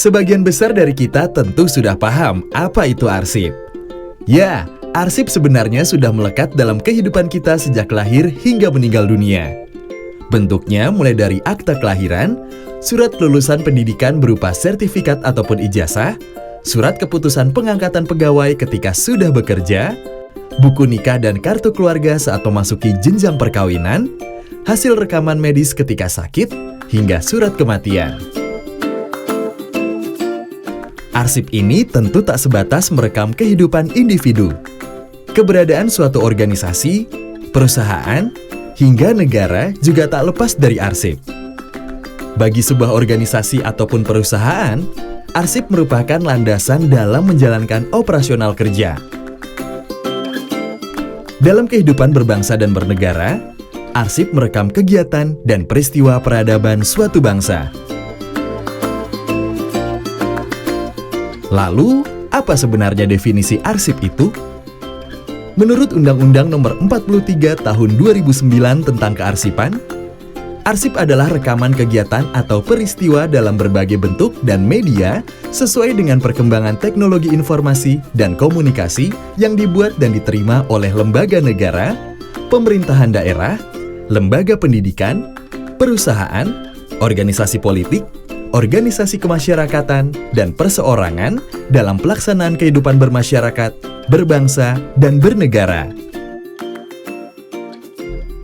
Sebagian besar dari kita tentu sudah paham apa itu arsip. Ya, arsip sebenarnya sudah melekat dalam kehidupan kita sejak lahir hingga meninggal dunia. Bentuknya mulai dari akta kelahiran, surat lulusan pendidikan berupa sertifikat ataupun ijazah, surat keputusan pengangkatan pegawai ketika sudah bekerja, buku nikah dan kartu keluarga saat memasuki jenjang perkawinan, hasil rekaman medis ketika sakit, hingga surat kematian. Arsip ini tentu tak sebatas merekam kehidupan individu. Keberadaan suatu organisasi, perusahaan, hingga negara juga tak lepas dari arsip. Bagi sebuah organisasi ataupun perusahaan, arsip merupakan landasan dalam menjalankan operasional kerja. Dalam kehidupan berbangsa dan bernegara, arsip merekam kegiatan dan peristiwa peradaban suatu bangsa. Lalu, apa sebenarnya definisi arsip itu? Menurut Undang-Undang Nomor 43 Tahun 2009 tentang Kearsipan, arsip adalah rekaman kegiatan atau peristiwa dalam berbagai bentuk dan media sesuai dengan perkembangan teknologi informasi dan komunikasi yang dibuat dan diterima oleh lembaga negara, pemerintahan daerah, lembaga pendidikan, perusahaan, organisasi politik, organisasi kemasyarakatan, dan perseorangan dalam pelaksanaan kehidupan bermasyarakat, berbangsa, dan bernegara.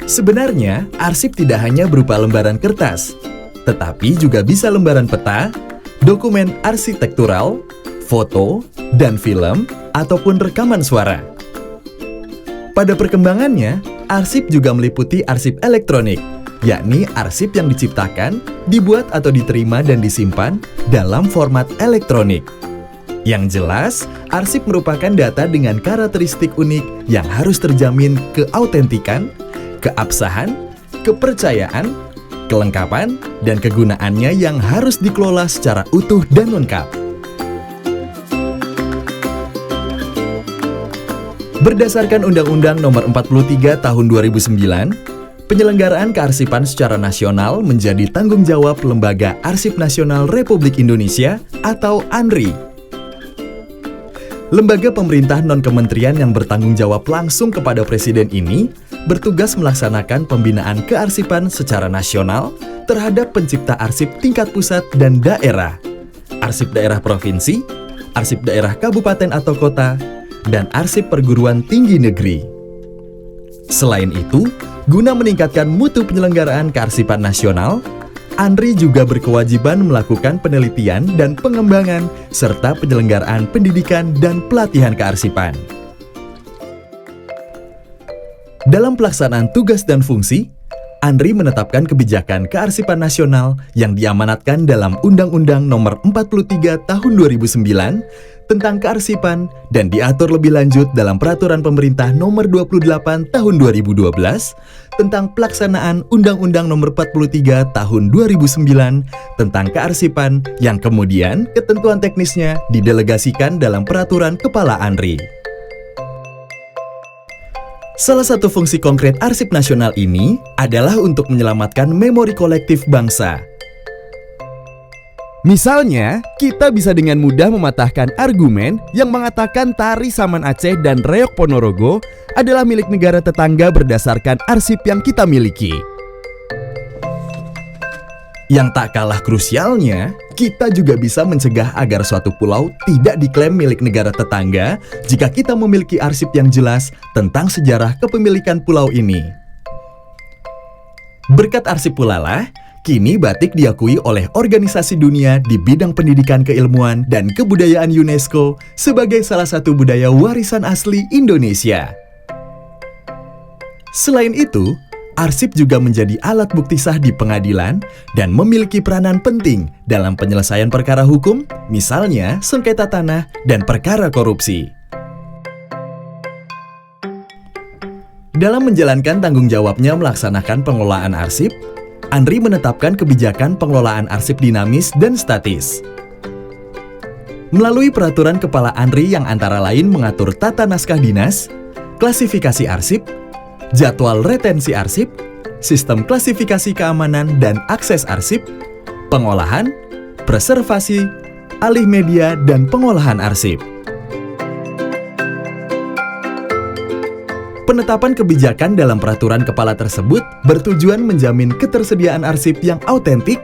Sebenarnya, arsip tidak hanya berupa lembaran kertas, tetapi juga bisa lembaran peta, dokumen arsitektural, foto, dan film, ataupun rekaman suara. Pada perkembangannya, arsip juga meliputi arsip elektronik, yakni arsip yang diciptakan, dibuat atau diterima dan disimpan dalam format elektronik. Yang jelas, arsip merupakan data dengan karakteristik unik yang harus terjamin keautentikan, keabsahan, kepercayaan, kelengkapan, dan kegunaannya yang harus dikelola secara utuh dan lengkap. Berdasarkan Undang-Undang Nomor 43 Tahun 2009, penyelenggaraan kearsipan secara nasional menjadi tanggung jawab Lembaga Arsip Nasional Republik Indonesia atau ANRI. Lembaga pemerintah non-kementerian yang bertanggung jawab langsung kepada Presiden ini bertugas melaksanakan pembinaan kearsipan secara nasional terhadap pencipta arsip tingkat pusat dan daerah, arsip daerah provinsi, arsip daerah kabupaten atau kota, dan arsip perguruan tinggi negeri. Selain itu, guna meningkatkan mutu penyelenggaraan kearsipan nasional, ANRI juga berkewajiban melakukan penelitian dan pengembangan serta penyelenggaraan pendidikan dan pelatihan kearsipan. Dalam pelaksanaan tugas dan fungsi, ANRI menetapkan kebijakan kearsipan nasional yang diamanatkan dalam Undang-Undang Nomor 43 Tahun 2009 tentang kearsipan dan diatur lebih lanjut dalam Peraturan Pemerintah Nomor 28 Tahun 2012 tentang pelaksanaan Undang-Undang Nomor 43 Tahun 2009 tentang kearsipan yang kemudian ketentuan teknisnya didelegasikan dalam Peraturan Kepala ANRI. Salah satu fungsi konkret arsip nasional ini adalah untuk menyelamatkan memori kolektif bangsa. Misalnya, kita bisa dengan mudah mematahkan argumen yang mengatakan Tari Saman Aceh dan Reok Ponorogo adalah milik negara tetangga berdasarkan arsip yang kita miliki. Yang tak kalah krusialnya, kita juga bisa mencegah agar suatu pulau tidak diklaim milik negara tetangga jika kita memiliki arsip yang jelas tentang sejarah kepemilikan pulau ini. Berkat arsip pula lah, kini batik diakui oleh organisasi dunia di bidang pendidikan keilmuan dan kebudayaan UNESCO sebagai salah satu budaya warisan asli Indonesia. Selain itu, arsip juga menjadi alat bukti sah di pengadilan dan memiliki peranan penting dalam penyelesaian perkara hukum, misalnya sengketa tanah dan perkara korupsi. Dalam menjalankan tanggung jawabnya melaksanakan pengelolaan arsip, ANRI menetapkan kebijakan pengelolaan arsip dinamis dan statis. Melalui peraturan Kepala ANRI yang antara lain mengatur tata naskah dinas, klasifikasi arsip, jadwal retensi arsip, sistem klasifikasi keamanan dan akses arsip, pengolahan, preservasi, alih media, dan pengolahan arsip. Penetapan kebijakan dalam peraturan kepala tersebut bertujuan menjamin ketersediaan arsip yang autentik,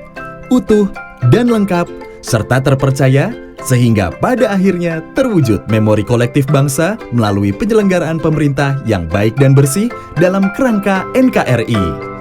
utuh, dan lengkap, serta terpercaya, sehingga pada akhirnya terwujud memori kolektif bangsa melalui penyelenggaraan pemerintah yang baik dan bersih dalam kerangka NKRI.